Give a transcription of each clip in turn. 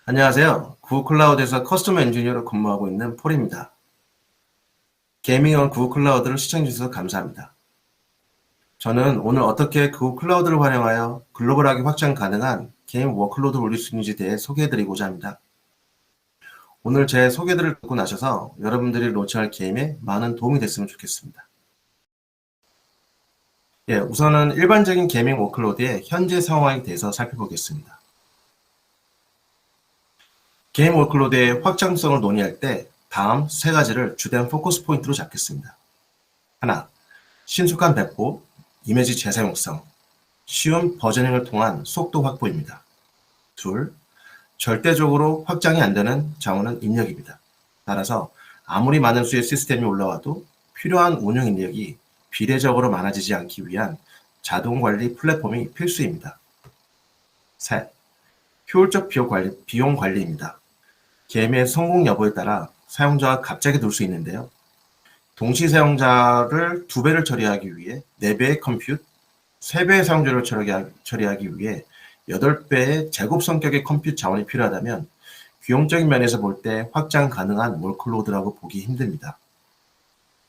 안녕하세요. 구글 클라우드에서 커스터머 엔지니어로 근무하고 있는 폴입니다. 게이밍 구글 클라우드를 시청해주셔서 감사합니다. 저는 오늘 어떻게 구글 클라우드를 활용하여 글로벌하게 확장 가능한 게임 워크로드를 올릴 수 있는지에 대해 소개해드리고자 합니다. 오늘 제 소개들을 듣고 나셔서 여러분들이 론칭할 게임에 많은 도움이 됐으면 좋겠습니다. 우선은 일반적인 게이밍 워크로드의 현재 상황에 대해서 살펴보겠습니다. 게임 워크로드의 확장성을 논의할 때 다음 세 가지를 주된 포커스 포인트로 잡겠습니다. 하나, 신속한 배포, 이미지 재사용성, 쉬운 버저닝을 통한 속도 확보입니다. 둘, 절대적으로 확장이 안 되는 자원은 입력입니다. 따라서 아무리 많은 수의 시스템이 올라와도 필요한 운영 입력이 비례적으로 많아지지 않기 위한 자동 관리 플랫폼이 필수입니다. 셋, 효율적 비용 관리입니다. 게임의 성공 여부에 따라 사용자가 갑자기 늘 수 있는데요. 동시 사용자를 2배를 처리하기 위해 4배의 컴퓨트, 3배의 사용자를 처리하기 위해 8배의 제곱 성격의 컴퓨트 자원이 필요하다면 비용적인 면에서 볼 때 확장 가능한 워크로드라고 보기 힘듭니다.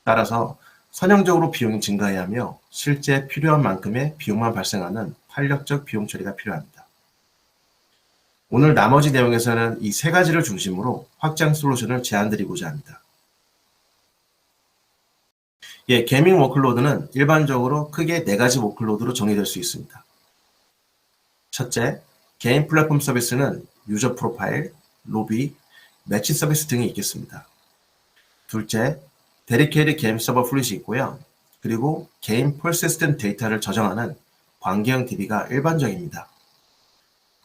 따라서 선형적으로 비용이 증가해야 하며 실제 필요한 만큼의 비용만 발생하는 탄력적 비용 처리가 필요합니다. 오늘 나머지 내용에서는 이 세 가지를 중심으로 확장 솔루션을 제안드리고자 합니다. 게이밍 워크로드는 일반적으로 크게 4가지 워크로드로 정의될 수 있습니다. 첫째, 게임 플랫폼 서비스는 유저 프로파일, 로비, 매치 서비스 등이 있겠습니다. 둘째, 데디케이트 게임 서버 플릿이 있고요. 그리고 게임 퍼시스턴트 데이터를 저장하는 관계형 DB가 일반적입니다.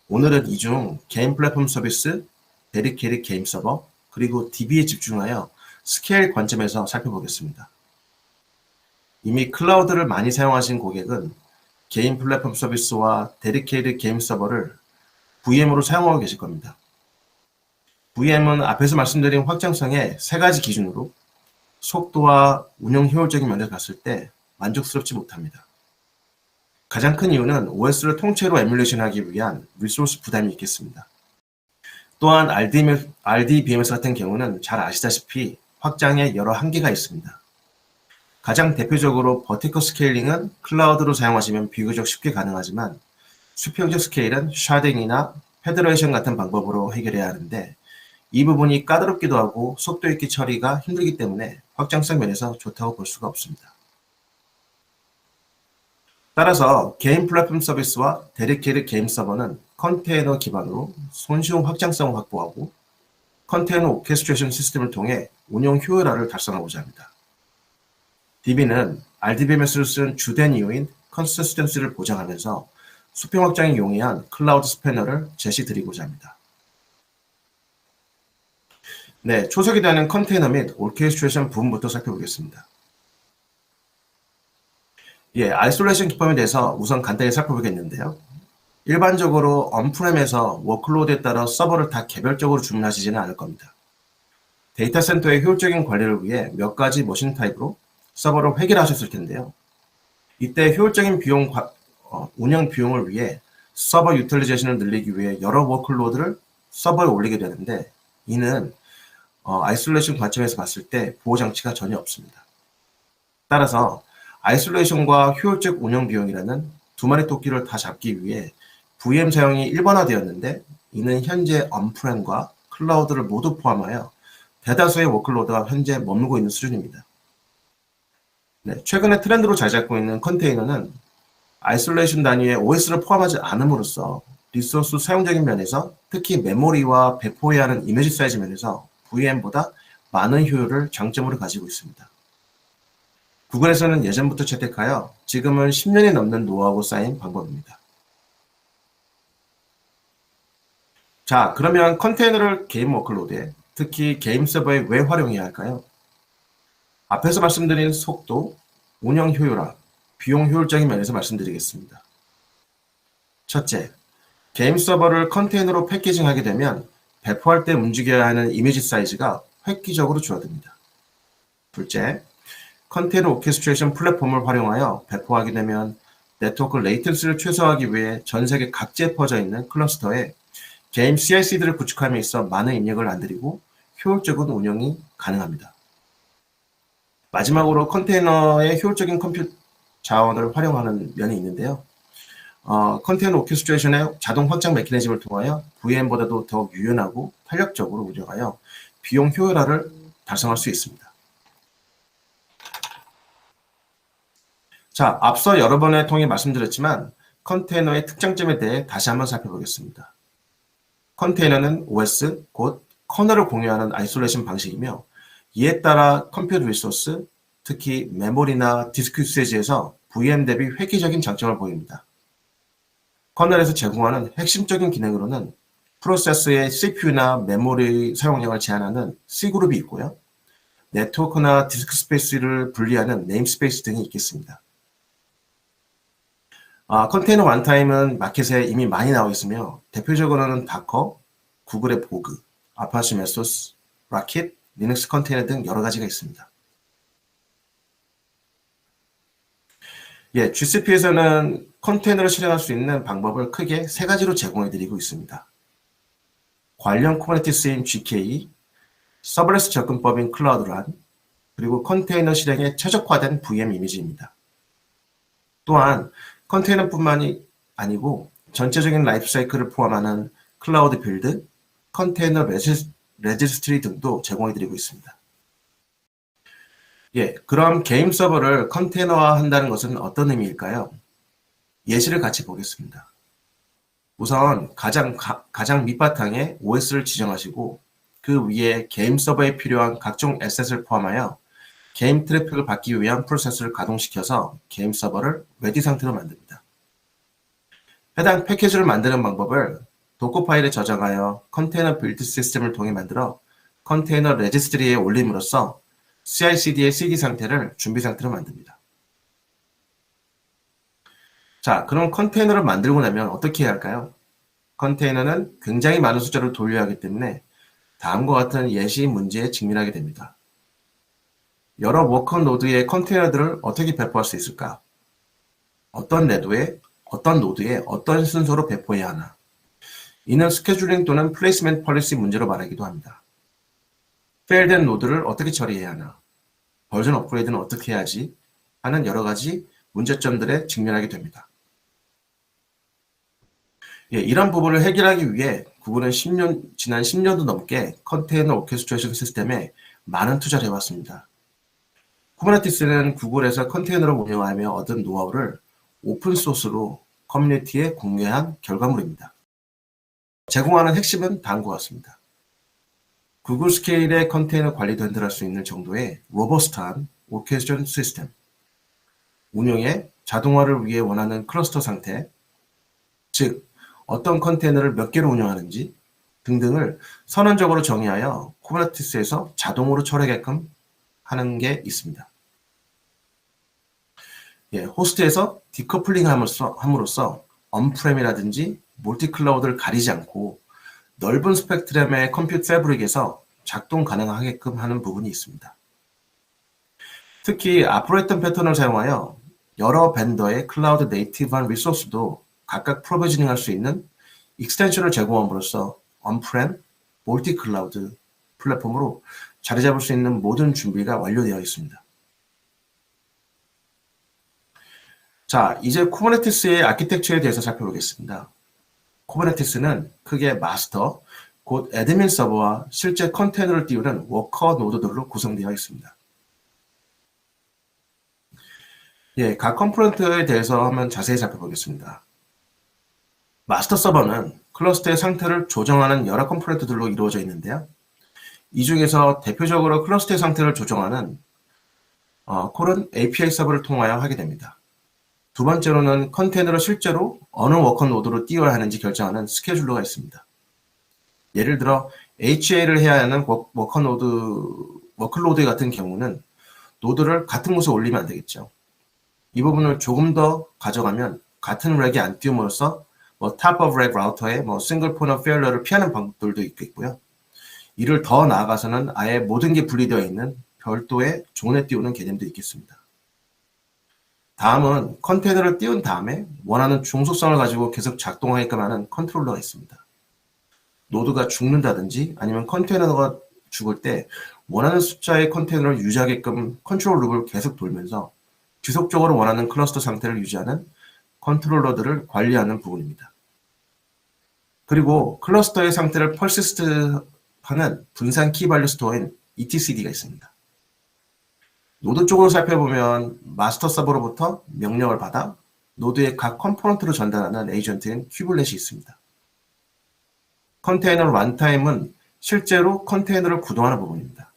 오늘은 이 중 게임 플랫폼 서비스, 데디케이트 게임 서버, 그리고 DB에 집중하여 스케일 관점에서 살펴보겠습니다. 이미 클라우드를 많이 사용하신 고객은 게임 플랫폼 서비스와 데디케이트 게임 서버를 VM으로 사용하고 계실 겁니다. VM은 앞에서 말씀드린 확장성의 3가지 기준으로 속도와 운영 효율적인 면에서 봤을 때 만족스럽지 못합니다. 가장 큰 이유는 OS를 통째로 에뮬레이션하기 위한 리소스 부담이 있겠습니다. 또한 RDBMS 같은 경우는 잘 아시다시피 확장에 여러 한계가 있습니다. 가장 대표적으로 버티컬 스케일링은 클라우드로 사용하시면 비교적 쉽게 가능하지만 수평적 스케일은 샤딩이나 페더레이션 같은 방법으로 해결해야 하는데 이 부분이 까다롭기도 하고 속도 있게 처리가 힘들기 때문에 확장성 면에서 좋다고 볼 수가 없습니다. 따라서 게임 플랫폼 서비스와 데디케이트 게임 서버는 컨테이너 기반으로 손쉬운 확장성을 확보하고 컨테이너 오케스트레이션 시스템을 통해 운영 효율화를 달성하고자 합니다. DB는 RDBMS를 쓰는 주된 이유인 컨시스턴시를 보장하면서 수평 확장에 용이한 클라우드 스패너를 제시드리고자 합니다. 초석이 되는 컨테이너 및 오케스트레이션 부분부터 살펴보겠습니다. 아이솔레이션 기법에 대해서 우선 간단히 살펴보겠는데요. 일반적으로 언프렘에서 워크로드에 따라 서버를 다 개별적으로 주문하시지는 않을 겁니다. 데이터 센터의 효율적인 관리를 위해 몇 가지 머신 타입으로 서버를 획일하셨을 텐데요. 이때 효율적인 운영 비용을 위해 서버 유틸리제이션을 늘리기 위해 여러 워크로드를 서버에 올리게 되는데 이는 아이솔레이션 관점에서 봤을 때 보호 장치가 전혀 없습니다. 따라서 아이솔레이션과 효율적 운영 비용이라는 두 마리 토끼를 다 잡기 위해 VM 사용이 일반화되었는데 이는 현재 언프렘과 클라우드를 모두 포함하여 대다수의 워크로드가 현재 머물고 있는 수준입니다. 최근에 트렌드로 자리 잡고 있는 컨테이너는 아이솔레이션 단위에 OS를 포함하지 않음으로써 리소스 사용적인 면에서 특히 메모리와 배포해야 하는 이미지 사이즈 면에서 VM보다 많은 효율을 장점으로 가지고 있습니다. 구글에서는 예전부터 채택하여 지금은 10년이 넘는 노하우가 쌓인 방법입니다. 자, 그러면 컨테이너를 게임 워크로드에 특히 게임 서버에 왜 활용해야 할까요? 앞에서 말씀드린 속도, 운영 효율화, 비용 효율적인 면에서 말씀드리겠습니다. 첫째, 게임 서버를 컨테이너로 패키징하게 되면 배포할 때 움직여야 하는 이미지 사이즈가 획기적으로 줄어듭니다. 둘째, 컨테이너 오케스트레이션 플랫폼을 활용하여 배포하게 되면 네트워크 레이턴스를 최소화하기 위해 전 세계 각지에 퍼져 있는 클러스터에 게임 CI/CD를 구축함에 있어 많은 입력을 안 들이고 효율적인 운영이 가능합니다. 마지막으로 컨테이너의 효율적인 컴퓨트 자원을 활용하는 면이 있는데요. 컨테이너 오케스트레이션의 자동 확장 메커니즘을 통하여 VM보다도 더 유연하고 탄력적으로 운영하여 비용 효율화를 달성할 수 있습니다. 자, 앞서 여러 번에 통해 말씀드렸지만 컨테이너의 특장점에 대해 다시 한번 살펴보겠습니다. 컨테이너는 OS, 곧 커널을 공유하는 아이솔레이션 방식이며 이에 따라 컴퓨터 리소스, 특히 메모리나 디스크 유세지에서 VM 대비 획기적인 장점을 보입니다. 커널에서 제공하는 핵심적인 기능으로는 프로세서의 CPU나 메모리 사용량을 제한하는 C그룹이 있고요. 네트워크나 디스크 스페이스를 분리하는 네임스페이스 등이 있겠습니다. 컨테이너 원타임은 마켓에 이미 많이 나와 있으며 대표적으로는 다커, 구글의 보그, 아파치 메소스, 라켓, 리눅스 컨테이너 등 여러 가지가 있습니다. GCP에서는 컨테이너를 실행할 수 있는 방법을 크게 세 가지로 제공해드리고 있습니다. 관련 쿠버네티스인 GKE, 서브레스 접근법인 클라우드란, 그리고 컨테이너 실행에 최적화된 VM 이미지입니다. 또한 컨테이너뿐만이 아니고 전체적인 라이프 사이클을 포함하는 클라우드 빌드, 컨테이너 레지스트리 등도 제공해드리고 있습니다. 그럼 게임 서버를 컨테이너화 한다는 것은 어떤 의미일까요? 예시를 같이 보겠습니다. 우선 가장 밑바탕에 OS를 지정하시고 그 위에 게임 서버에 필요한 각종 에셋을 포함하여 게임 트래픽을 받기 위한 프로세스를 가동시켜서 게임 서버를 레디 상태로 만듭니다. 해당 패키지를 만드는 방법을 도커 파일에 저장하여 컨테이너 빌드 시스템을 통해 만들어 컨테이너 레지스트리에 올림으로써 CI/CD의 CD 상태를 준비 상태로 만듭니다. 자, 그럼 컨테이너를 만들고 나면 어떻게 해야 할까요? 컨테이너는 굉장히 많은 숫자를 돌려야 하기 때문에 다음과 같은 예시 문제에 직면하게 됩니다. 여러 워커 노드의 컨테이너들을 어떻게 배포할 수 있을까? 어떤 노드에 어떤 순서로 배포해야 하나? 이는 스케줄링 또는 플레이스먼트 폴리시 문제로 말하기도 합니다. 페일된 노드를 어떻게 처리해야 하나? 버전 업그레이드는 어떻게 해야지? 하는 여러 가지 문제점들에 직면하게 됩니다. 이런 부분을 해결하기 위해 구글은 지난 10년도 넘게 컨테이너 오케스트레이션 시스템에 많은 투자를 해왔습니다. 쿠버네티스는 구글에서 컨테이너를 운영하며 얻은 노하우를 오픈소스로 커뮤니티에 공개한 결과물입니다. 제공하는 핵심은 다음과 같습니다. 구글 스케일의 컨테이너 관리도 핸들할 수 있는 정도의 로버스트한 오케스트레이션 시스템, 운영의 자동화를 위해 원하는 클러스터 상태, 즉 어떤 컨테이너를 몇 개로 운영하는지 등등을 선언적으로 정의하여 쿠버네티스에서 자동으로 처리하게끔 하는 게 있습니다. 호스트에서 디커플링 함으로써 언프렘이라든지 멀티클라우드를 가리지 않고 넓은 스펙트럼의 컴퓨트 패브릭에서 작동 가능하게끔 하는 부분이 있습니다. 특히 앞으로 했던 패턴을 사용하여 여러 벤더의 클라우드 네이티브한 리소스도 각각 프로비저닝 할 수 있는 익스텐션을 제공함으로써 언프렘, 멀티클라우드 플랫폼으로 자리 잡을 수 있는 모든 준비가 완료되어 있습니다. 자, 이제 쿠버네티스의 아키텍처에 대해서 살펴보겠습니다. 쿠버네티스는 크게 마스터, 곧 애드민 서버와 실제 컨테이너를 띄우는 워커 노드들로 구성되어 있습니다. 각 컴포넌트에 대해서 한번 자세히 살펴보겠습니다. 마스터 서버는 클러스터의 상태를 조정하는 여러 컴포넌트들로 이루어져 있는데요. 이 중에서 대표적으로 클러스터의 상태를 조정하는 콜은 API 서버를 통하여 하게 됩니다. 두 번째로는 컨테이너를 실제로 어느 워커 노드로 띄워야 하는지 결정하는 스케줄러가 있습니다. 예를 들어 HA를 해야 하는 워크로드 같은 경우는 노드를 같은 곳에 올리면 안 되겠죠. 이 부분을 조금 더 가져가면 같은 렉에 안 띄움으로써 top of rack 라우터의 싱글 포인트 오브 페일러를 피하는 방법들도 있겠고요. 이를 더 나아가서는 아예 모든 게 분리되어 있는 별도의 존에 띄우는 개념도 있겠습니다. 다음은 컨테이너를 띄운 다음에 원하는 중속성을 가지고 계속 작동하게끔 하는 컨트롤러가 있습니다. 노드가 죽는다든지 아니면 컨테이너가 죽을 때 원하는 숫자의 컨테이너를 유지하게끔 컨트롤 룹을 계속 돌면서 지속적으로 원하는 클러스터 상태를 유지하는 컨트롤러들을 관리하는 부분입니다. 그리고 클러스터의 상태를 퍼시스트하는 분산 키밸류 스토어인 etcd가 있습니다. 노드 쪽으로 살펴보면 마스터 서버로부터 명령을 받아 노드의 각 컴포넌트로 전달하는 에이전트인 큐블렛이 있습니다. 컨테이너 런타임은 실제로 컨테이너를 구동하는 부분입니다.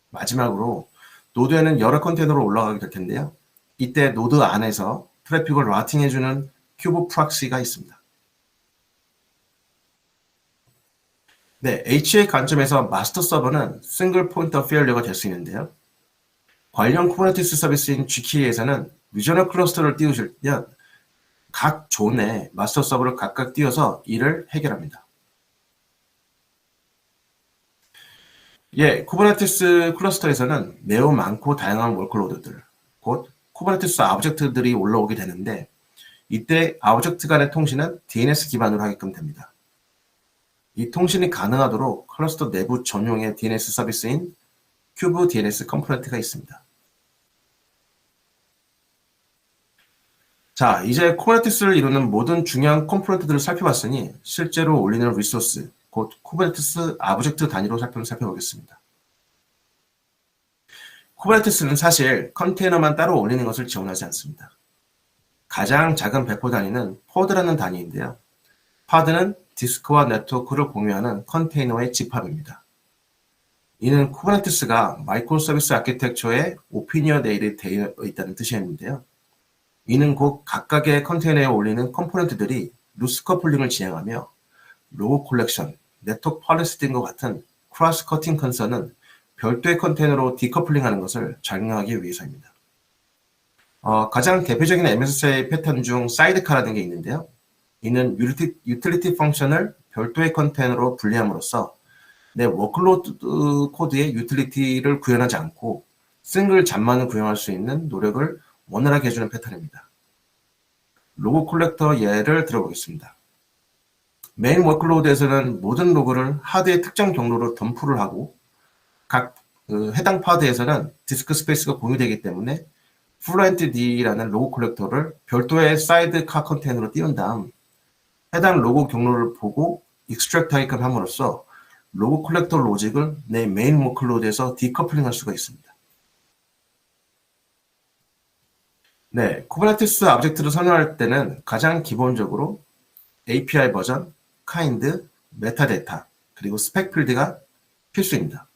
마지막으로 노드에는 여러 컨테이너로 올라가게 될 텐데요. 이때 노드 안에서 트래픽을 라우팅해주는 큐브 프락시가 있습니다. 네, HA 관점에서 마스터 서버는 싱글 포인트 오브 페일리어가 될 수 있는데요. 관련 쿠버네티스 서비스인 GK에서는 리저널 클러스터를 띄우시면 각 존에 마스터 서버를 각각 띄워서 이를 해결합니다. 예, 쿠버네티스 클러스터에서는 매우 많고 다양한 워크로드들, 곧 쿠버네티스 아브젝트들이 올라오게 되는데 이때 아브젝트 간의 통신은 DNS 기반으로 하게끔 됩니다. 이 통신이 가능하도록 클러스터 내부 전용의 DNS 서비스인 큐브 DNS 컴포넌트가 있습니다. 자, 이제 쿠버네티스를 이루는 모든 중요한 컴포넌트들을 살펴봤으니 실제로 올리는 리소스, 곧 쿠버네티스 아브젝트 단위로 살펴보겠습니다. 쿠버네티스는 사실 컨테이너만 따로 올리는 것을 지원하지 않습니다. 가장 작은 배포 단위는 포드라는 단위인데요. 파드는 디스크와 네트워크를 공유하는 컨테이너의 집합입니다. 이는 쿠버네티스가 마이크로 서비스 아키텍처에 오피니언 되어 있다는 뜻이었는데요. 이는 곧 각각의 컨테이너에 올리는 컴포넌트들이 루스 커플링을 진행하며 로고 콜렉션, 네트워크 폴리시 등과 같은 크로스 커팅 컨선은 별도의 컨테이너로 디커플링하는 것을 장려하기 위해서입니다. 가장 대표적인 MSA 패턴 중 사이드카라는 게 있는데요. 이는 유틸리티 펑션을 별도의 컨테이너로 분리함으로써 내 워크로드 코드의 유틸리티를 구현하지 않고 싱글 잡만을 구현할 수 있는 노력을 원활하게 해주는 패턴입니다. 로그 콜렉터 예를 들어보겠습니다. 메인 워크로드에서는 모든 로그를 하드의 특정 경로로 덤프를 하고 각 해당 파드에서는 디스크 스페이스가 공유되기 때문에 fluentd라는 로그 콜렉터를 별도의 사이드카 컨테이너로 띄운 다음 해당 로그 경로를 보고 익스트랙트하게끔 함으로써 로그 콜렉터 로직을 내 메인 워크로드에서 디커플링할 수가 있습니다. 네, 쿠버네티스 아브젝트를 선언할 때는 가장 기본적으로 API 버전, kind, 메타데이터, 그리고 스펙 필드가 필수입니다.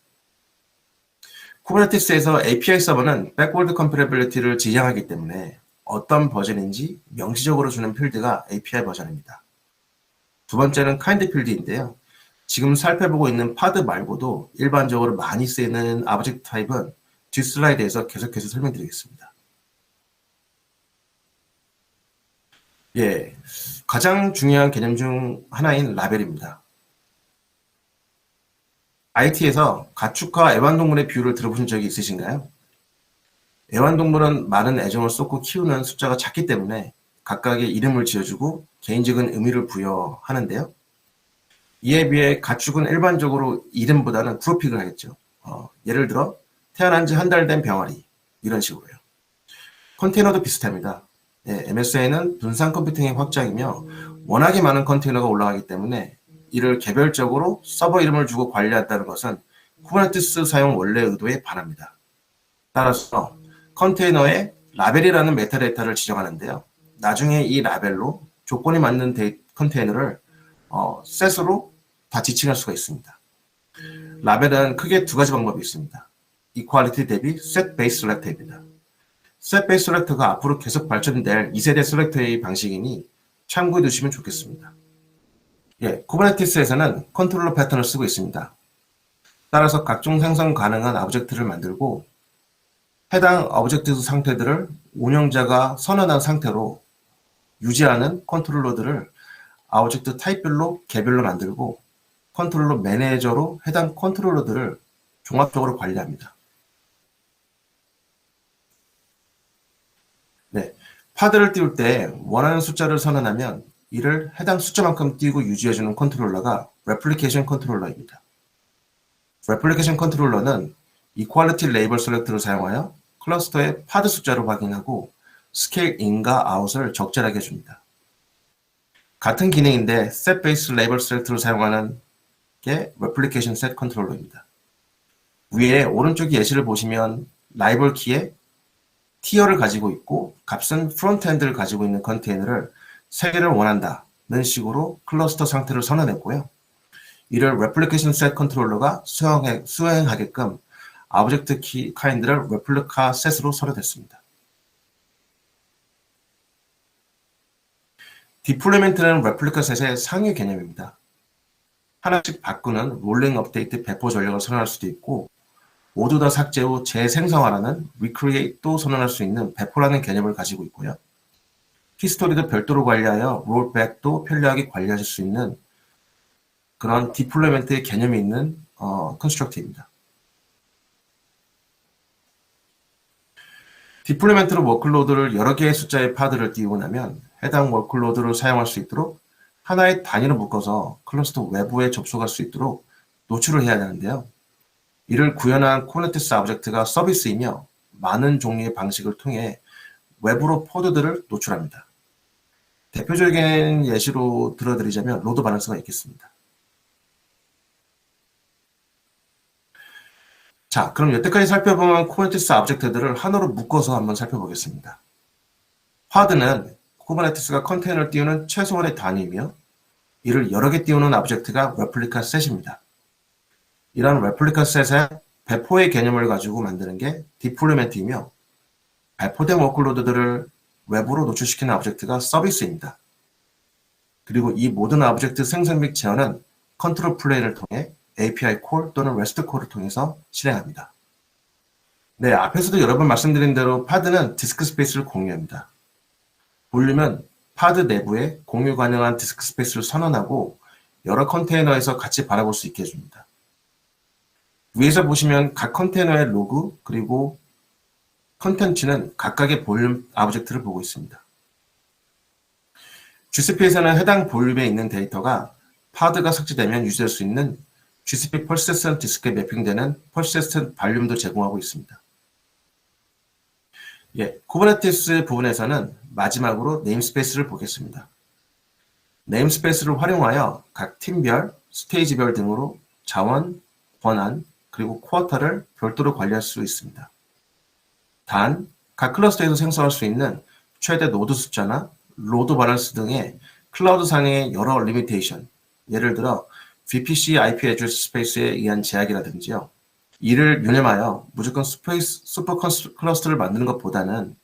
쿠버네티스에서 API 서버는 백워드 컴패러빌리티를 지향하기 때문에 어떤 버전인지 명시적으로 주는 필드가 API 버전입니다. 두 번째는 kind 필드인데요. 지금 살펴보고 있는 파드 말고도 일반적으로 많이 쓰이는 아브젝트 타입은 뒷슬라이드에서 계속해서 설명드리겠습니다. 예, 가장 중요한 개념 중 하나인 라벨입니다. IT에서 가축과 애완동물의 비유를 들어보신 적이 있으신가요? 애완동물은 많은 애정을 쏟고 키우는 숫자가 작기 때문에 각각의 이름을 지어주고 개인적인 의미를 부여하는데요. 이에 비해 가축은 일반적으로 이름보다는 그룹픽을 하겠죠. 예를 들어 태어난 지 한 달 된 병아리 이런 식으로요. 컨테이너도 비슷합니다. 예, MSA는 분산 컴퓨팅의 확장이며 워낙에 많은 컨테이너가 올라가기 때문에 이를 개별적으로 서버 이름을 주고 관리한다는 것은 쿠버네티스 사용 원래 의도에 반합니다. 따라서 컨테이너에 라벨이라는 메타데이터를 지정하는데요. 나중에 이 라벨로 조건이 맞는 컨테이너를 셋으로 다 지칭할 수가 있습니다. 라벨은 크게 두 가지 방법이 있습니다. 이퀄리티 대비 set base select입니다. set base select가 앞으로 계속 발전될 2세대 셀렉터의 방식이니 참고해 두시면 좋겠습니다. 예, 쿠버네티스에서는 컨트롤러 패턴을 쓰고 있습니다. 따라서 각종 생성 가능한 오브젝트를 만들고 해당 오브젝트 상태들을 운영자가 선언한 상태로 유지하는 컨트롤러들을 오브젝트 타입별로 개별로 만들고 컨트롤러 매니저로 해당 컨트롤러들을 종합적으로 관리합니다. 네, 파드를 띄울 때 원하는 숫자를 선언하면 이를 해당 숫자만큼 띄고 유지해주는 컨트롤러가 레플리케이션 컨트롤러입니다. 레플리케이션 컨트롤러는 이퀄리티 레이블 셀렉트를 사용하여 클러스터의 파드 숫자를 확인하고 스케일 인과 아웃을 적절하게 해줍니다. 같은 기능인데 set base label select를 사용하는 게 replication set 컨트롤러입니다. 위에 오른쪽 예시를 보시면 라이벌 키에 티어를 가지고 있고 값은 프론트엔드를 가지고 있는 컨테이너를 3개를 원한다는 식으로 클러스터 상태를 선언했고요. 이를 replication set 컨트롤러가 수행하게끔 object key kind를 replica set으로 서류됐습니다. 디플로이먼트는 replica set의 상위 개념입니다. 하나씩 바꾸는 롤링 업데이트 배포 전략을 선언할 수도 있고 모두 다 삭제 후 재생성하라는 recreate도 선언할 수 있는 배포라는 개념을 가지고 있고요. 히스토리도 별도로 관리하여 롤백도 편리하게 관리하실 수 있는 그런 디플로이먼트의 개념이 있는 컨스트럭트입니다. 디플로이먼트로 워크로드를 여러 개의 숫자의 파드를 띄우고 나면 해당 워크로드를 사용할 수 있도록 하나의 단위로 묶어서 클러스터 외부에 접속할 수 있도록 노출을 해야 되는데요. 이를 구현한 쿠버네티스 오브젝트가 서비스이며 많은 종류의 방식을 통해 외부로 포드들을 노출합니다. 대표적인 예시로 들어드리자면 로드 밸런스가 있겠습니다. 자, 그럼 여태까지 살펴본 쿠버네티스 오브젝트들을 하나로 묶어서 한번 살펴보겠습니다. 파드는 쿠버네티스가 컨테이너를 띄우는 최소한의 단위이며 이를 여러 개 띄우는 오브젝트가 레플리카 셋입니다. 이런 레플리카 셋의 배포의 개념을 가지고 만드는 게 디플로이먼트이며 배포된 워크로드들을 외부로 노출시키는 오브젝트가 서비스입니다. 그리고 이 모든 오브젝트 생성 및 제어는 컨트롤 플레인을 통해 API 콜 또는 REST 콜을 통해서 실행합니다. 네, 앞에서도 여러 번 말씀드린 대로 파드는 디스크 스페이스를 공유합니다. 볼륨은 파드 내부에 공유 가능한 디스크 스페이스를 선언하고 여러 컨테이너에서 같이 바라볼 수 있게 해줍니다. 위에서 보시면 각 컨테이너의 로그 그리고 컨텐츠는 각각의 볼륨 오브젝트를 보고 있습니다. GCP에서는 해당 볼륨에 있는 데이터가 파드가 삭제되면 유지될 수 있는 GCP persistent 디스크에 매핑되는 persistent 볼륨도 제공하고 있습니다. 예, 쿠버네티스 부분에서는 마지막으로 네임스페이스를 보겠습니다. 네임스페이스를 활용하여 각 팀별, 스테이지별 등으로 자원, 권한, 그리고 쿼터를 별도로 관리할 수 있습니다. 단, 각 클러스터에서 생성할 수 있는 최대 노드 숫자나 로드 밸런스 등의 클라우드상의 여러 리미테이션, 예를 들어 VPC IP 애드레스 스페이스에 의한 제약이라든지요. 이를 유념하여 무조건 슈퍼 클러스터를 만드는 것보다는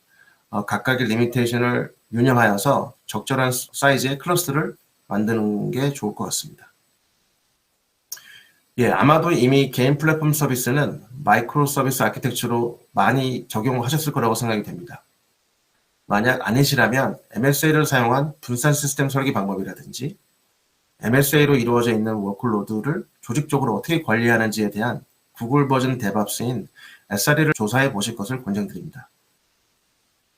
각각의 리미테이션을 유념하여서 적절한 사이즈의 클러스터를 만드는 게 좋을 것 같습니다. 예, 아마도 이미 개인 플랫폼 서비스는 마이크로 서비스 아키텍처로 많이 적용하셨을 거라고 생각이 됩니다. 만약 아니시라면 MSA를 사용한 분산 시스템 설계 방법이라든지 MSA로 이루어져 있는 워크로드를 조직적으로 어떻게 관리하는지에 대한 구글 버전 데브옵스인 SRE를 조사해 보실 것을 권장드립니다.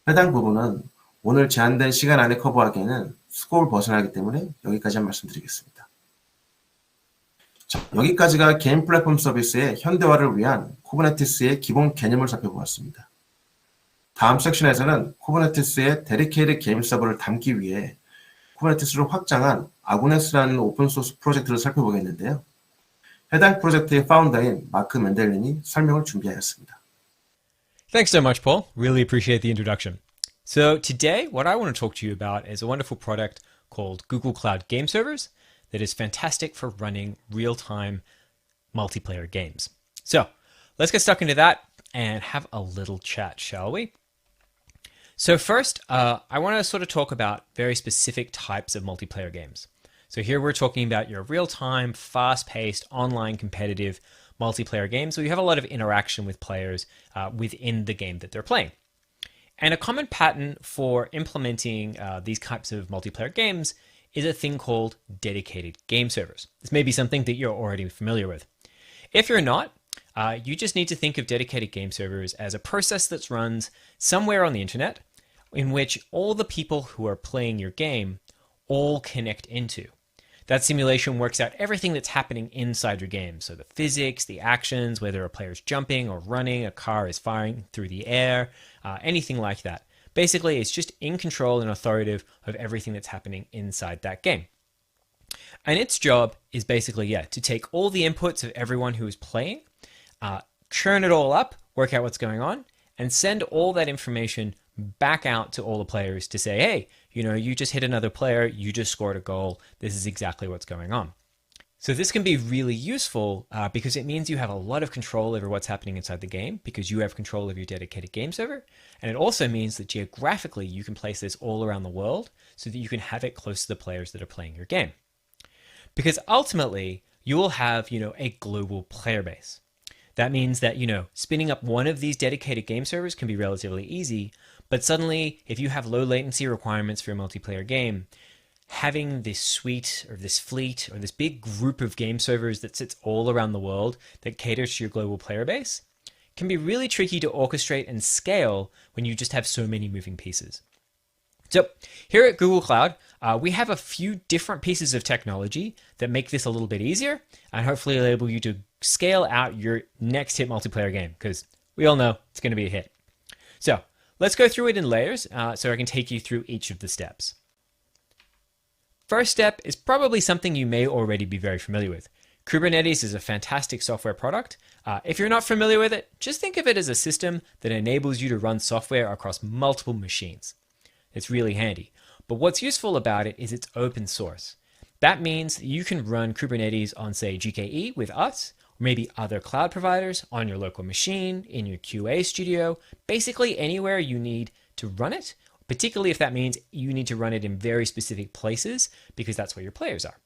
해당 부분은 오늘 제한된 시간 안에 커버하기에는 스코어를 벗어나기 때문에 여기까지만 말씀드리겠습니다. 자, 여기까지가 개인 플랫폼 서비스의 현대화를 위한 쿠버네티스의 기본 개념을 살펴보았습니다. 다음 섹션에서는 쿠버네티스의 데디케이티드 게임 서버를 담기 위해 쿠버네티스를 확장한 아고네스라는 오픈소스 프로젝트를 살펴보겠는데요. 해당 프로젝트의 파운더인 마크 맨델린이 설명을 준비하였습니다. Thanks so much, Paul. Really appreciate the introduction. So today, what I want to talk to you about is a wonderful product called Google Cloud Game Servers that is fantastic for running real-time multiplayer games. So let's get stuck into that and have a little chat, shall we? So first, I want to sort of talk about very specific types of multiplayer games. So here we're talking about your real-time, fast-paced, online competitive multiplayer games where you have a lot of interaction with players within the game that they're playing. And a common pattern for implementing these types of multiplayer games is a thing called dedicated game servers. This may be something that you're already familiar with. If you're not, you just need to think of dedicated game servers as a process that runs somewhere on the internet in which all the people who are playing your game all connect into. That simulation works out everything that's happening inside your game. So the physics, the actions, whether a player's jumping or running, a car is firing through the air, anything like that. Basically, it's just in control and authoritative of everything that's happening inside that game. And its job is basically, to take all the inputs of everyone who is playing, churn it all up, work out what's going on, and send all that information back out to all the players to say, hey, you just hit another player, you just scored a goal, this is exactly what's going on. So this can be really useful because it means you have a lot of control over what's happening inside the game because you have control of your dedicated game server. And it also means that geographically you can place this all around the world so that you can have it close to the players that are playing your game. Because ultimately, you will have, a global player base. That means that, spinning up one of these dedicated game servers can be relatively easy, but suddenly, if you have low latency requirements for your multiplayer game, having this suite or this fleet or this big group of game servers that sits all around the world that caters to your global player base can be really tricky to orchestrate and scale when you just have so many moving pieces. So here at Google Cloud, we have a few different pieces of technology that make this a little bit easier and hopefully enable you to scale out your next hit multiplayer game because we all know it's going to be a hit. So let's go through it in layers so I can take you through each of the steps. First step is probably something you may already be very familiar with. Kubernetes is a fantastic software product. If you're not familiar with it, just think of it as a system that enables you to run software across multiple machines. It's really handy. But what's useful about it is it's open source. That means that you can run Kubernetes on, say, GKE with us, or maybe other cloud providers, on your local machine, in your QA studio, basically anywhere you need to run it, particularly if that means you need to run it in very specific places because that's where your players are.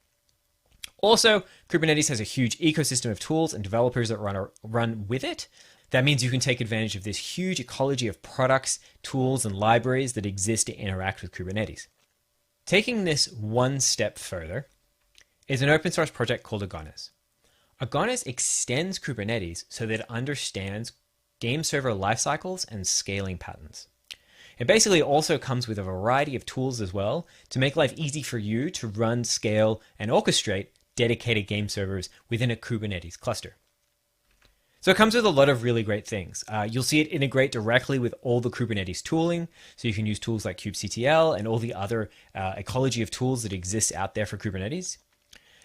Also, Kubernetes has a huge ecosystem of tools and developers that run with it. That means you can take advantage of this huge ecology of products, tools, and libraries that exist to interact with Kubernetes. Taking this one step further is an open source project called Agones. Agones extends Kubernetes so that it understands game server lifecycles and scaling patterns. It basically also comes with a variety of tools as well to make life easy for you to run, scale, and orchestrate dedicated game servers within a Kubernetes cluster. So it comes with a lot of really great things. You'll see it integrate directly with all the Kubernetes tooling. So you can use tools like kubectl and all the other ecology of tools that exist out there for Kubernetes.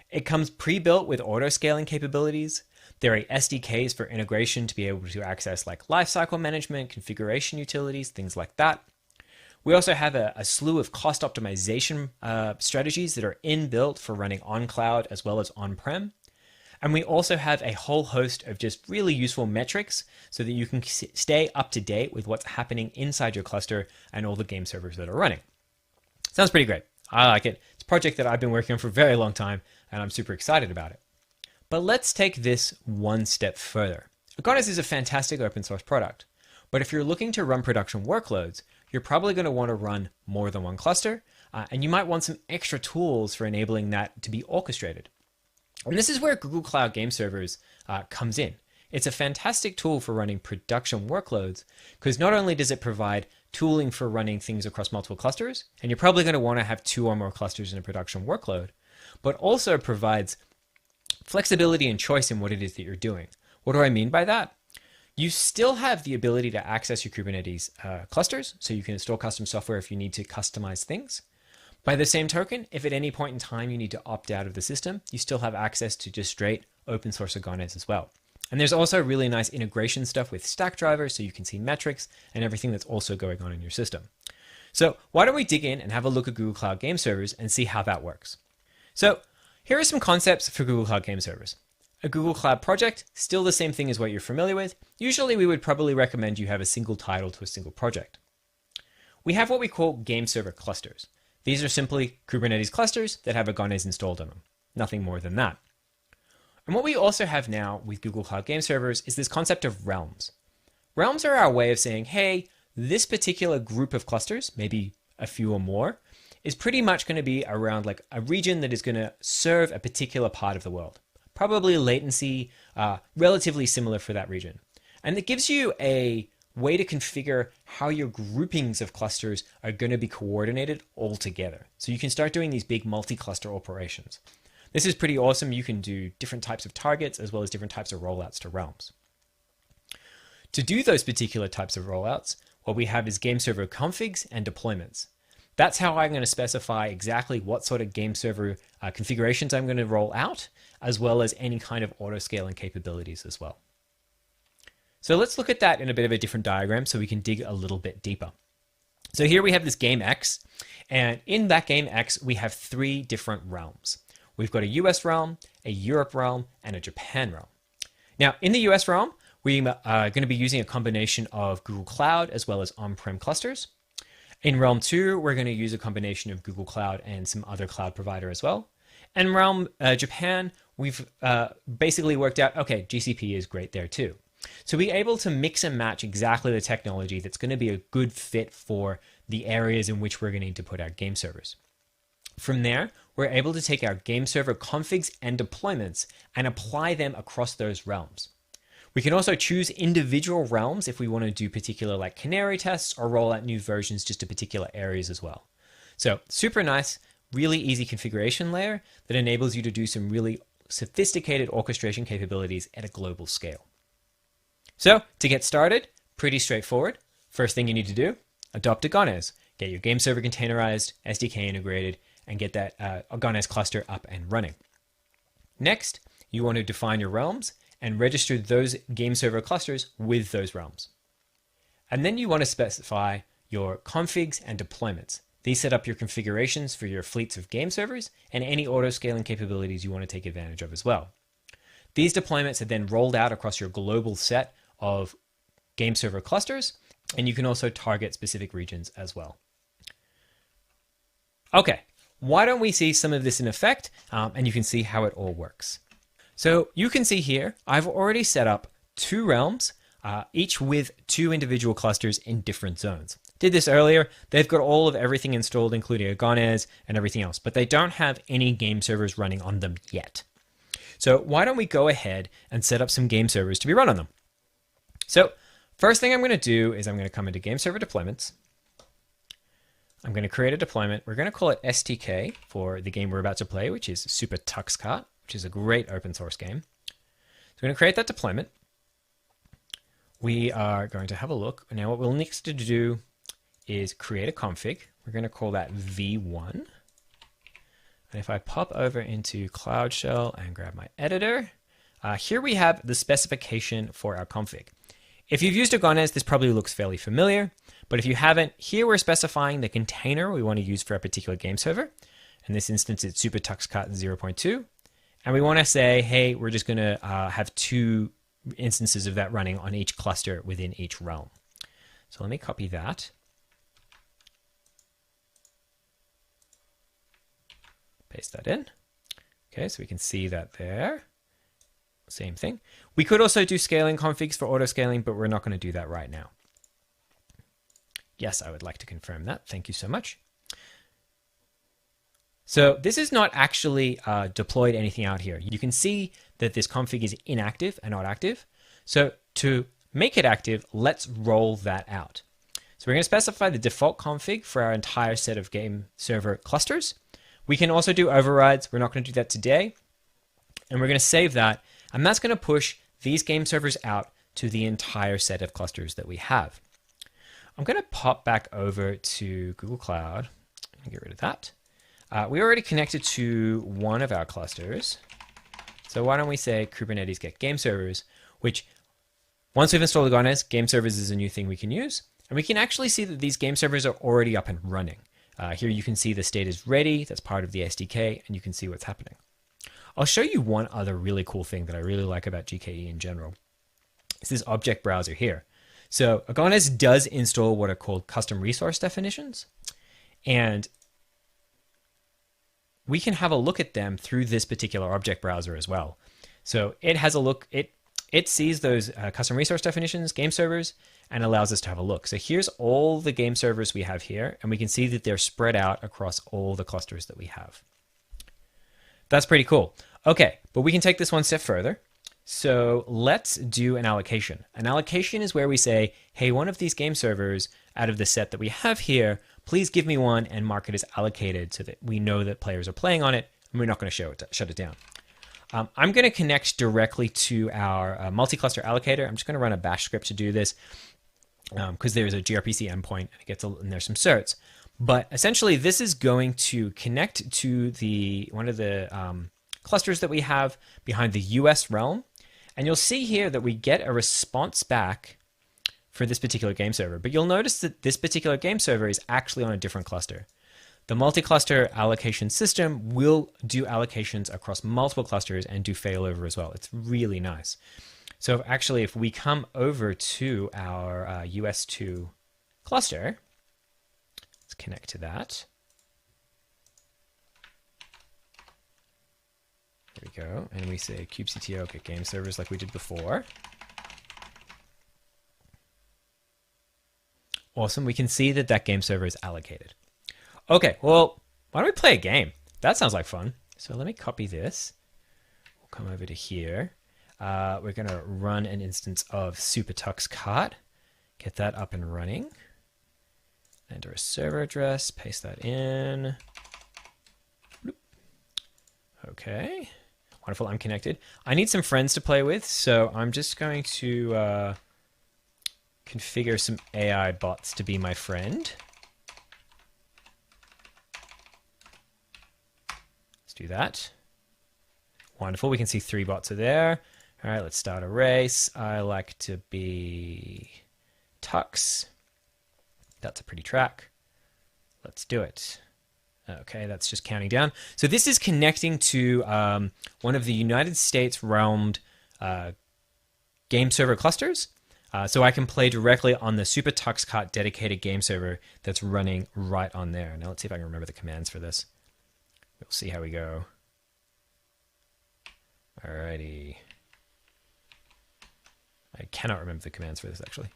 It comes pre-built with auto-scaling capabilities. There are SDKs for integration to be able to access like lifecycle management, configuration utilities, things like that. We also have a slew of cost optimization strategies that are inbuilt for running on cloud as well as on-prem. And we also have a whole host of just really useful metrics so that you can stay up to date with what's happening inside your cluster and all the game servers that are running. Sounds pretty great. I like it. It's a project that I've been working on for a very long time, and I'm super excited about it. But let's take this one step further. Agones is a fantastic open source product, but if you're looking to run production workloads, you're probably going to want to run more than one cluster, and you might want some extra tools for enabling that to be orchestrated. And this is where Google Cloud Game Servers comes in. It's a fantastic tool for running production workloads because not only does it provide tooling for running things across multiple clusters, and you're probably going to want to have 2 or more clusters in a production workload, but also provides flexibility and choice in what it is that you're doing. What do I mean by that? You still have the ability to access your Kubernetes clusters, so you can install custom software if you need to customize things. By the same token, if at any point in time you need to opt out of the system, you still have access to just straight open source Agones as well. And there's also really nice integration stuff with Stackdriver so you can see metrics and everything that's also going on in your system. So why don't we dig in and have a look at Google Cloud Game Servers and see how that works. So here are some concepts for Google Cloud Game Servers. A Google Cloud project, still the same thing as what you're familiar with. Usually we would probably recommend you have a single title to a single project. We have what we call game server clusters. These are simply Kubernetes clusters that have Agones installed on them. Nothing more than that. And what we also have now with Google Cloud Game Servers is this concept of realms. Realms are our way of saying, hey, this particular group of clusters, maybe a few or more, is pretty much going to be around like a region that is going to serve a particular part of the world. Probably latency relatively similar for that region. And it gives you a way to configure how your groupings of clusters are going to be coordinated all together. So you can start doing these big multi-cluster operations. This is pretty awesome. You can do different types of targets as well as different types of rollouts to realms. To do those particular types of rollouts, what we have is game server configs and deployments. That's how I'm going to specify exactly what sort of game server configurations I'm going to roll out, as well as any kind of auto scaling capabilities as well. So let's look at that in a bit of a different diagram so we can dig a little bit deeper. So here we have this game X, and in that game X, we have 3 different realms. We've got a US realm, a Europe realm, and a Japan realm. Now, in the US realm, we are going to be using a combination of Google Cloud as well as on-prem clusters. In Realm 2, we're going to use a combination of Google Cloud and some other cloud provider as well. And Realm Japan, we've basically worked out, okay, GCP is great there too. So we're able to mix and match exactly the technology that's going to be a good fit for the areas in which we're going to need to put our game servers. From there, we're able to take our game server configs and deployments and apply them across those realms. We can also choose individual realms if we want to do particular like canary tests or roll out new versions just to particular areas as well. So super nice, really easy configuration layer that enables you to do some really sophisticated orchestration capabilities at a global scale. So to get started, pretty straightforward. First thing you need to do, adopt Agones. Get your game server containerized, SDK integrated, and get that Agones cluster up and running. Next, you want to define your realms and register those game server clusters with those realms. And then you want to specify your configs and deployments. These set up your configurations for your fleets of game servers and any auto-scaling capabilities you want to take advantage of as well. These deployments are then rolled out across your global set of game server clusters, and you can also target specific regions as well. Okay, why don't we see some of this in effect, and you can see how it all works. So you can see here, I've already set up 2 realms, each with 2 individual clusters in different zones. Did this earlier. They've got all of everything installed, including Agones and everything else, but they don't have any game servers running on them yet. So why don't we go ahead and set up some game servers to be run on them? So first thing I'm going to do is I'm going to come into game server deployments. I'm going to create a deployment. We're going to call it STK for the game we're about to play, which is Super Tux Kart, which is a great open source game. So we're going to create that deployment. We are going to have a look. Now what we'll next to do is create a config. We're going to call that V1. And if I pop over into Cloud Shell and grab my editor, here we have the specification for our config. If you've used Agones, this probably looks fairly familiar, but if you haven't, here we're specifying the container we want to use for a particular game server. In this instance, it's Super Tux Kart 0.2. And we want to say, hey, we're just going to have 2 instances of that running on each cluster within each realm. So let me copy that. Paste that in. Okay, so we can see that there. Same thing. We could also do scaling configs for auto scaling, but we're not going to do that right now. Yes, I would like to confirm that. Thank you so much. So this is not actually deployed anything out here. You can see that this config is inactive and not active. So to make it active, let's roll that out. So we're going to specify the default config for our entire set of game server clusters. We can also do overrides. We're not going to do that today. And we're going to save that. And that's going to push these game servers out to the entire set of clusters that we have. I'm going to pop back over to Google Cloud and get rid of that. We already connected to one of our clusters. So why don't we say Kubernetes get game servers, which once we've installed Agones, game servers is a new thing we can use. And we can actually see that these game servers are already up and running. Here you can see the state is ready. That's part of the SDK, and you can see what's happening. I'll show you one other really cool thing that I really like about GKE in general. It's this object browser here. So Agones does install what are called custom resource definitions, and we can have a look at them through this particular object browser as well. So it has a look, it sees those custom resource definitions, game servers, and allows us to have a look. So here's all the game servers we have here, and we can see that they're spread out across all the clusters that we have. That's pretty cool. Okay, but we can take this one step further. So let's do an allocation. An allocation is where we say, hey, one of these game servers out of the set that we have here, please give me one and mark it as allocated so that we know that players are playing on it and we're not going to shut it down. I'm going to connect directly to our multi-cluster allocator. I'm just going to run a bash script to do this because there's a gRPC endpoint and there's some certs. But essentially, this is going to connect to one of the clusters that we have behind the US realm. And you'll see here that we get a response back for this particular game server. But you'll notice that this particular game server is actually on a different cluster. The multi-cluster allocation system will do allocations across multiple clusters and do failover as well. It's really nice. So actually, if we come over to our US2 cluster, let's connect to that. There we go. And we say kubectl get game servers like we did before. Awesome. We can see that that game server is allocated. Okay, well, why don't we play a game? That sounds like fun. So let me copy this. We'll come over to here. We're going to run an instance of SuperTuxKart. Get that up and running. Enter a server address. Paste that in. Okay. Wonderful, I'm connected. I need some friends to play with, so I'm just going to configure some AI bots to be my friend. Let's do that. Wonderful, we can see 3 bots are there. All right, let's start a race. I like to be Tux. That's a pretty track. Let's do it. Okay, that's just counting down. So this is connecting to one of the United States realmed game server clusters. So I can play directly on the SuperTuxKart dedicated game server that's running right on there. Now let's see if I can remember the commands for this. We'll see how we go. Alrighty. I cannot remember the commands for this actually.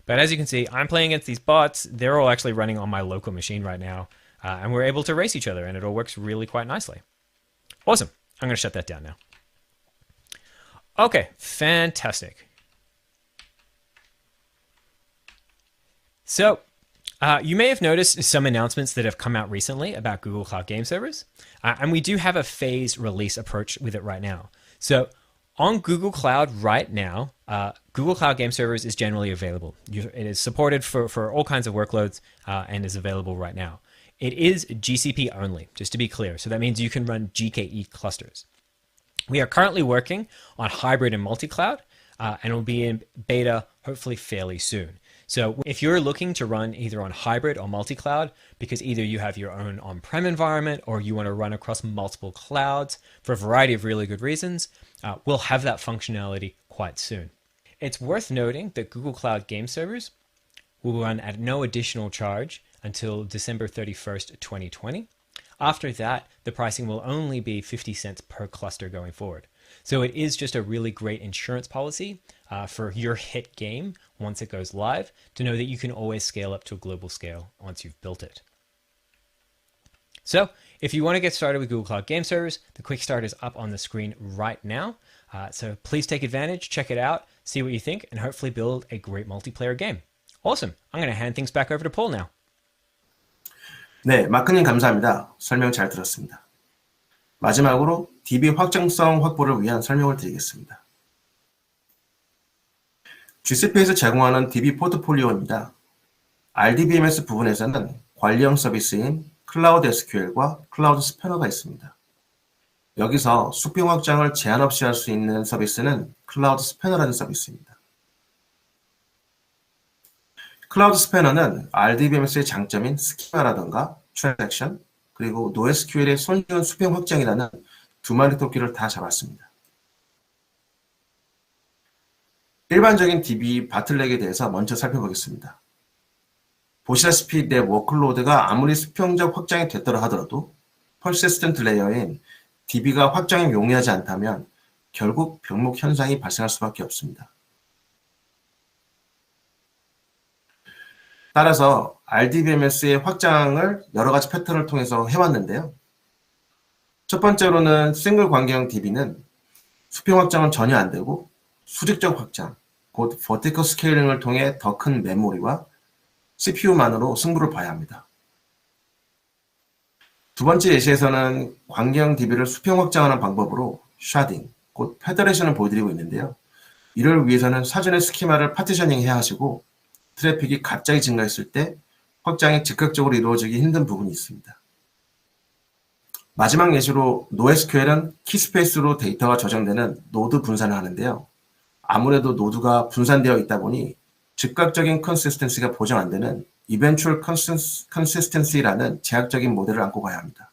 But as you can see, I'm playing against these bots. They're all actually running on my local machine right now. And we're able to race each other, and it all works really quite nicely. Awesome. I'm going to shut that down now. Okay, fantastic. So, you may have noticed some announcements that have come out recently about Google Cloud Game Servers. And we do have a phased release approach with it right now. So, on Google Cloud right now, Google Cloud Game Servers is generally available. It is supported for all kinds of workloads and is available right now. It is GCP only, just to be clear. So that means you can run GKE clusters. We are currently working on hybrid and multi-cloud, and will be in beta hopefully fairly soon. So if you're looking to run either on hybrid or multi-cloud, because either you have your own on-prem environment or you want to run across multiple clouds for a variety of really good reasons, we'll have that functionality quite soon. It's worth noting that Google Cloud Game Servers will run at no additional charge until December 31st, 2020. After that, the pricing will only be 50 cents per cluster going forward. So it is just a really great insurance policy for your hit game once it goes live, to know that you can always scale up to a global scale once you've built it. So if you want to get started with Google Cloud Game Servers, the quick start is up on the screen right now. So please take advantage, check it out, see what you think, and hopefully build a great multiplayer game. Awesome. I'm going to hand things back over to Paul now. 네, 마크님 감사합니다. 설명 잘 들었습니다. 마지막으로 DB 확장성 확보를 위한 설명을 드리겠습니다. GCP에서 제공하는 DB 포트폴리오입니다. RDBMS 부분에서는 관리형 서비스인 클라우드 SQL과 클라우드 스패너가 있습니다. 여기서 수평 확장을 제한 없이 할 수 있는 서비스는 클라우드 스패너라는 서비스입니다. 클라우드 스패너는 RDBMS의 장점인 스키마라던가 트랜잭션, 그리고 NoSQL의 손쉬운 수평 확장이라는 두 마리 토끼를 다 잡았습니다. 일반적인 DB 바틀렉에 대해서 먼저 살펴보겠습니다. 보시다시피 내 워크로드가 아무리 수평적 확장이 됐더라 하더라도 퍼시스턴트 레이어인 DB가 확장이 용이하지 않다면 결국 병목 현상이 발생할 수밖에 없습니다. 따라서 RDBMS의 확장을 여러 가지 패턴을 통해서 해왔는데요. 첫 번째로는 싱글 관계형 DB는 수평 확장은 전혀 안 되고 수직적 확장, 곧 vertical 스케일링을 통해 더 큰 메모리와 CPU만으로 승부를 봐야 합니다. 두 번째 예시에서는 광경 DB를 수평 확장하는 방법으로 샤딩, 곧 페더레이션을 보여드리고 있는데요. 이를 위해서는 사전에 스키마를 파티셔닝 해야 하시고 트래픽이 갑자기 증가했을 때 확장이 즉각적으로 이루어지기 힘든 부분이 있습니다. 마지막 예시로 NoSQL은 키스페이스로 데이터가 저장되는 노드 분산을 하는데요. 아무래도 노드가 분산되어 있다 보니 즉각적인 컨시스턴시가 보장 안 되는 Eventual Consistency라는 제약적인 모델을 안고 가야 합니다.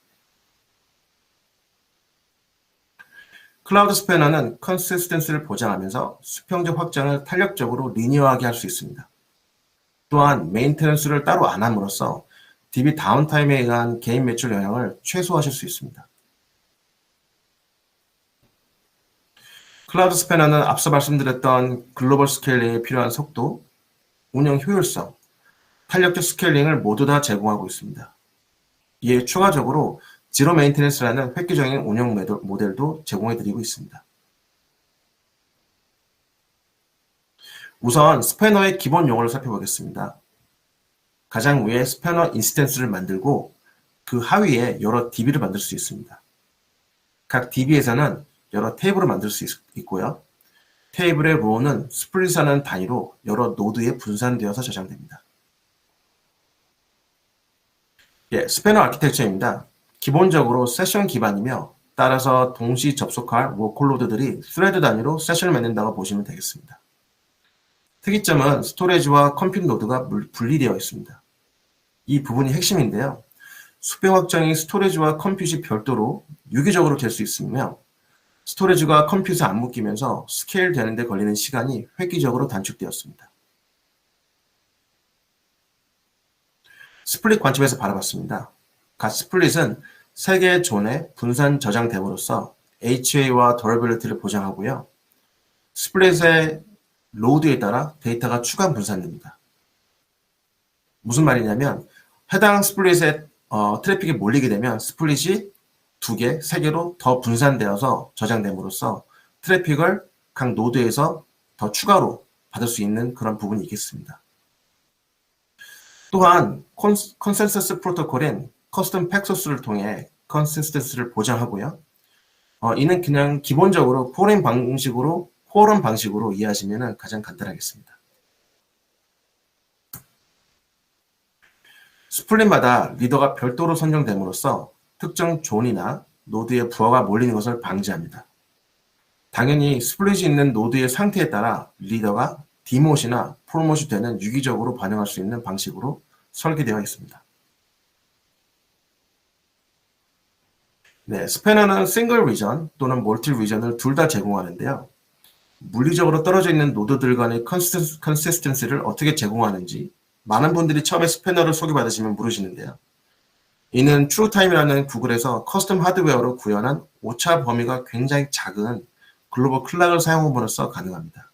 클라우드 스패너는 컨시스턴시를 보장하면서 수평적 확장을 탄력적으로 리니어하게 할 수 있습니다. 또한 메인테넌스를 따로 안 함으로써 DB 다운타임에 의한 개인 매출 영향을 최소화하실 수 있습니다. 클라우드 스패너는 앞서 말씀드렸던 글로벌 스케일링에 필요한 속도, 운영 효율성, 탄력적 스케일링을 모두 다 제공하고 있습니다. 이에 추가적으로 지로 메인테넌스라는 획기적인 운영 모델도 제공해드리고 있습니다. 우선 스패너의 기본 용어를 살펴보겠습니다. 가장 위에 스패너 인스턴스를 만들고 그 하위에 여러 DB를 만들 수 있습니다. 각 DB에서는 여러 테이블을 만들 수 있고요. 테이블의 로우는 스플릿하는 단위로 여러 노드에 분산되어서 저장됩니다. 스패너 아키텍처입니다. 기본적으로 세션 기반이며 따라서 동시 접속할 워클로드들이 스레드 단위로 세션을 맺는다고 보시면 되겠습니다. 특이점은 스토리지와 컴퓨트 노드가 분리되어 있습니다. 이 부분이 핵심인데요. 수평 확장이 스토리지와 컴퓨트이 별도로 유기적으로 될 수 있으며 스토리지가 컴퓨트에 안 묶이면서 스케일 되는 데 걸리는 시간이 획기적으로 단축되었습니다. 스플릿 관점에서 바라봤습니다. 각 스플릿은 3개의 존에 분산 저장됨으로써 HA와 더러빌리티를 보장하고요. 스플릿의 로드에 따라 데이터가 추가 분산됩니다. 무슨 말이냐면 해당 스플릿에 트래픽이 몰리게 되면 스플릿이 2개, 3개로 더 분산되어서 저장됨으로써 트래픽을 각 노드에서 더 추가로 받을 수 있는 그런 부분이 있겠습니다. 또한 컨센서스 프로토콜인 커스텀 팩소스를 통해 컨시스턴스를 보장하고요. 이는 그냥 기본적으로 포럼 방식으로 이해하시면 가장 간단하겠습니다. 스플릿마다 리더가 별도로 선정됨으로써 특정 존이나 노드에 부하가 몰리는 것을 방지합니다. 당연히 스플릿이 있는 노드의 상태에 따라 리더가 디모시나 프로모시 되는 유기적으로 반영할 수 있는 방식으로 설계되어 있습니다. 스패너는 싱글 리전 또는 멀티 리전을 둘 다 제공하는데요. 물리적으로 떨어져 있는 노드들 간의 컨시스턴시를 어떻게 제공하는지 많은 분들이 처음에 스패너를 소개받으시면 물으시는데요. 이는 트루타임이라는 구글에서 커스텀 하드웨어로 구현한 오차 범위가 굉장히 작은 글로벌 클락을 사용함으로써 가능합니다.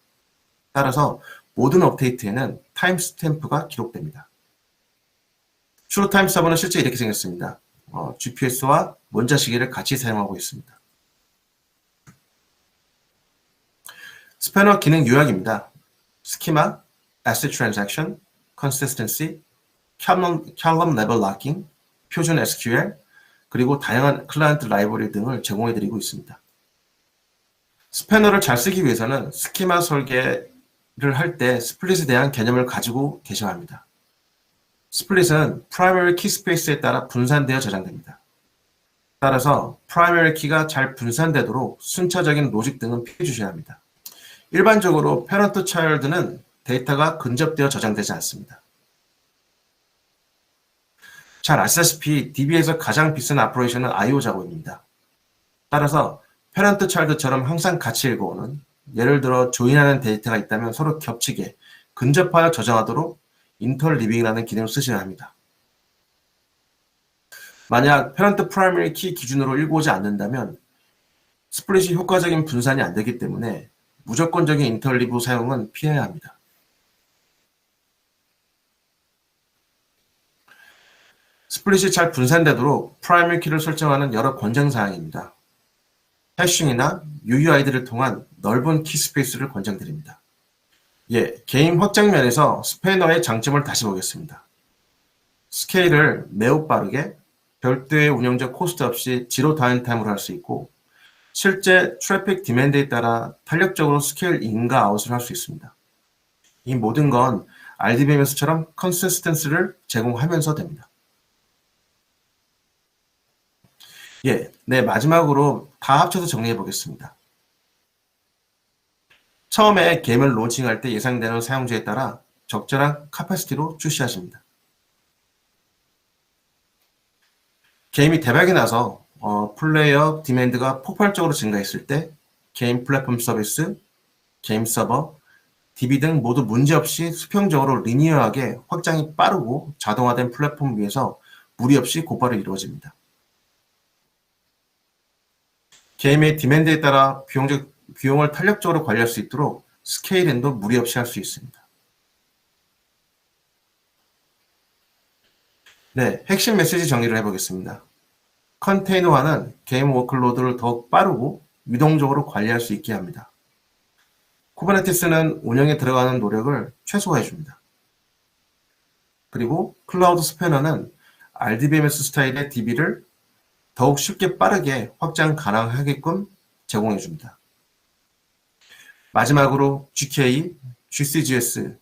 따라서 모든 업데이트에는 타임 스탬프가 기록됩니다. 트루타임 서버는 실제 이렇게 생겼습니다. GPS와 원자시계를 같이 사용하고 있습니다. 스패너 기능 요약입니다. 스키마, Asset Transaction, Consistency, Column Level Locking, 표준 SQL, 그리고 다양한 클라이언트 라이브러리 등을 제공해드리고 있습니다. 스패너를 잘 쓰기 위해서는 스키마 설계를 할 때 스플릿에 대한 개념을 가지고 계셔야 합니다. 스플릿은 프라이머리 키 스페이스에 따라 분산되어 저장됩니다. 따라서 프라이머리 키가 잘 분산되도록 순차적인 로직 등은 피해 주셔야 합니다. 일반적으로 패런트 차일드는 데이터가 근접되어 저장되지 않습니다. 잘 아시다시피 DB에서 가장 비싼 오퍼레이션은 I/O 작업입니다. 따라서 패런트 차일드처럼 항상 같이 읽어오는, 예를 들어 조인하는 데이터가 있다면 서로 겹치게 근접하여 저장하도록 인터 리빙이라는 기능을 쓰셔야 합니다. 만약 패런트 프라이머리 키 기준으로 읽어오지 않는다면 스플릿이 효과적인 분산이 안 되기 때문에 무조건적인 인터리브 사용은 피해야 합니다. 스플릿이 잘 분산되도록 프라이머리 키를 설정하는 여러 권장 사항입니다. 해싱이나 UUID를 통한 넓은 키스페이스를 권장드립니다. 예, 게임 확장면에서 스패너의 장점을 다시 보겠습니다. 스케일을 매우 빠르게 별도의 운영적 코스트 없이 지로 다운타임으로 할 수 있고 실제 트래픽 디맨드에 따라 탄력적으로 스케일 인과 아웃을 할 수 있습니다. 이 모든 건 RDBMS처럼 컨시스턴스를 제공하면서 됩니다. 예, 네, 마지막으로 다 합쳐서 정리해 보겠습니다. 처음에 게임을 론칭할 때 예상되는 사용자에 따라 적절한 카파시티로 출시하십니다. 게임이 대박이 나서 플레이어 디맨드가 폭발적으로 증가했을 때 게임 플랫폼 서비스, 게임 서버, DB 등 모두 문제없이 수평적으로 리니어하게 확장이 빠르고 자동화된 플랫폼 위에서 무리 없이 곧바로 이루어집니다. 게임의 디맨드에 따라 비용을 탄력적으로 관리할 수 있도록 스케일링도 무리 없이 할 수 있습니다. 네, 핵심 메시지 정리를 해보겠습니다. 컨테이너화는 게임 워크로드를 더욱 빠르고 유동적으로 관리할 수 있게 합니다. 쿠버네티스는 운영에 들어가는 노력을 최소화해줍니다. 그리고 클라우드 스패너는 RDBMS 스타일의 DB를 더욱 쉽게 빠르게 확장 가능하게끔 제공해줍니다. 마지막으로 GK, GCGS,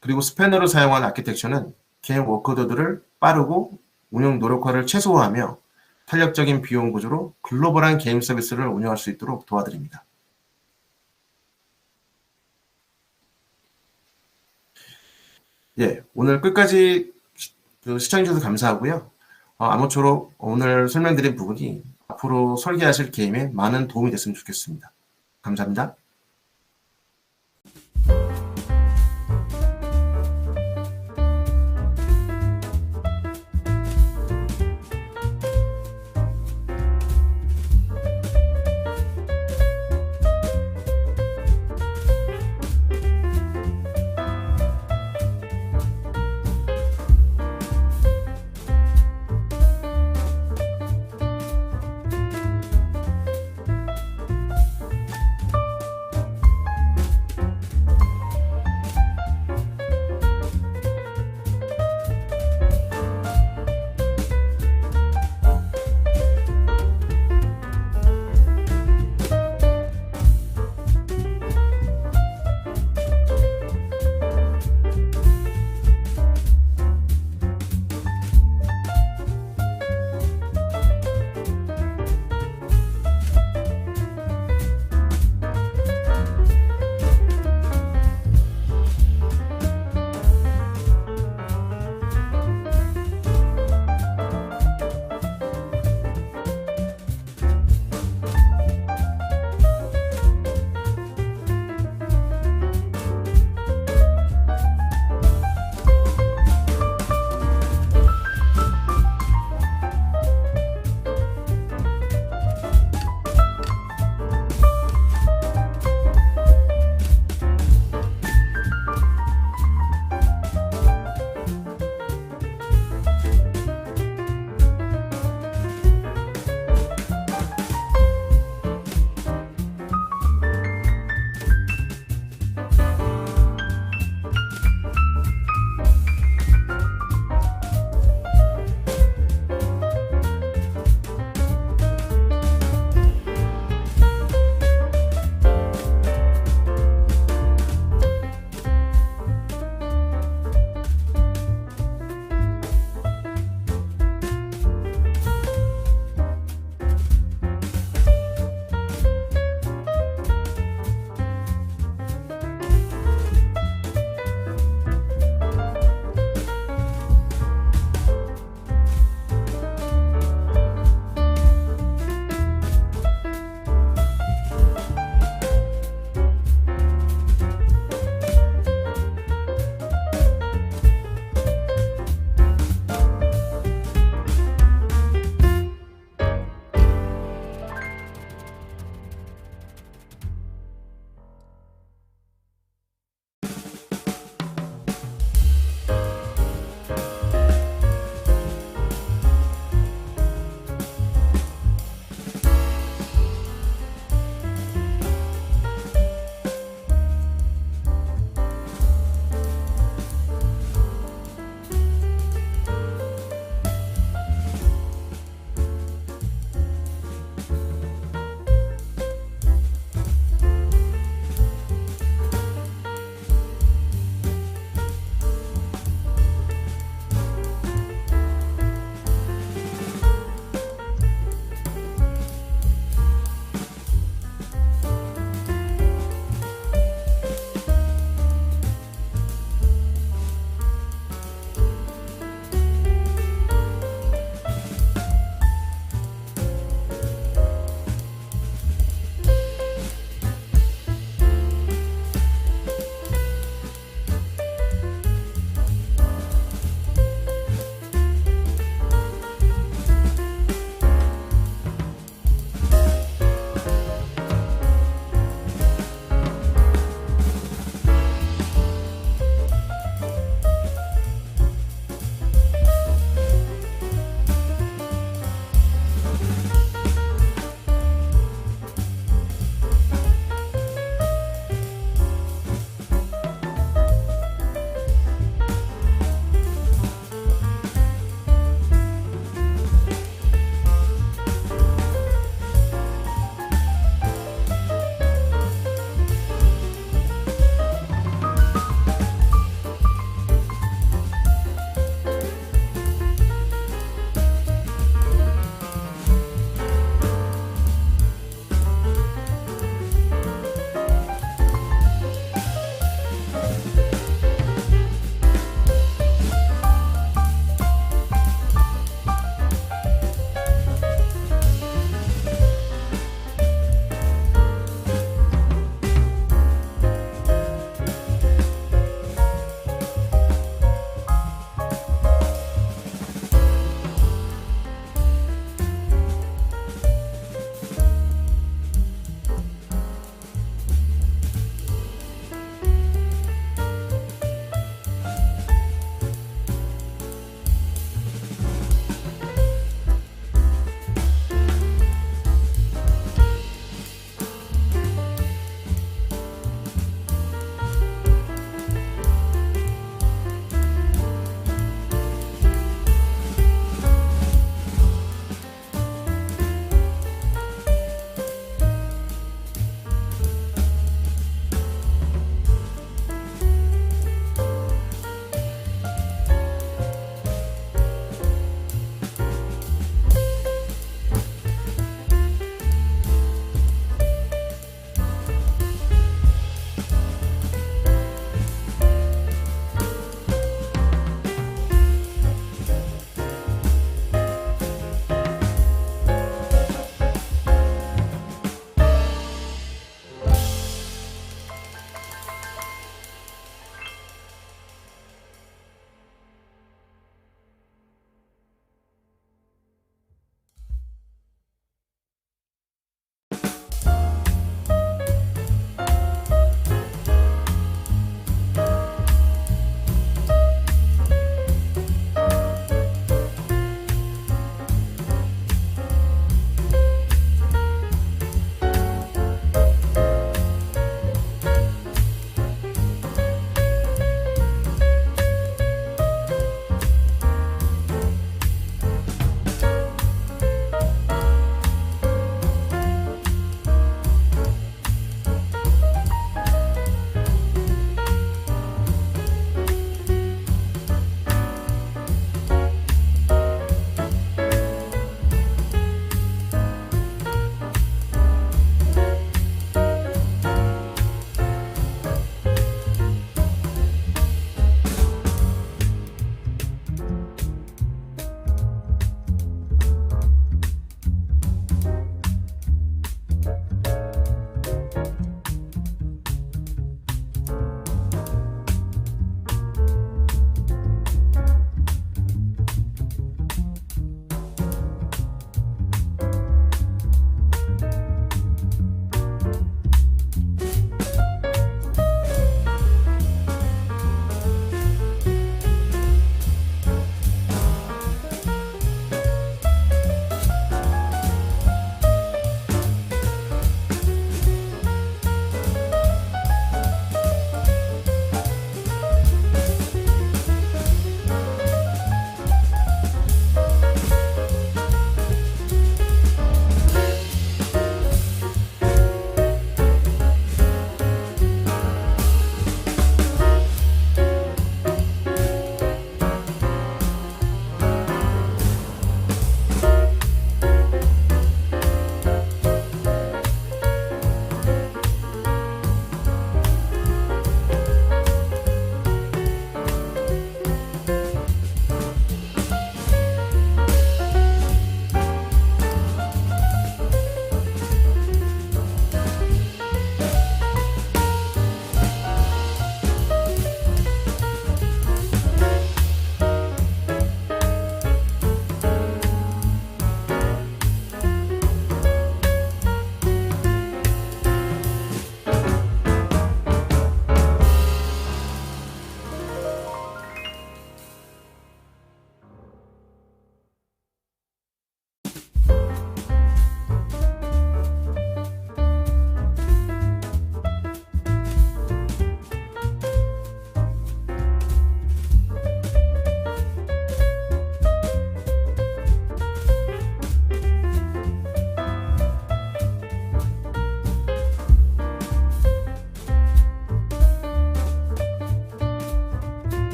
그리고 스패너를 사용한 아키텍처는 게임 워크로드를 빠르고 운영 노력화를 최소화하며 탄력적인 비용 구조로 글로벌한 게임 서비스를 운영할 수 있도록 도와드립니다. 예, 오늘 끝까지 시청해주셔서 감사하고요. 아무쪼록 오늘 설명드린 부분이 앞으로 설계하실 게임에 많은 도움이 됐으면 좋겠습니다. 감사합니다.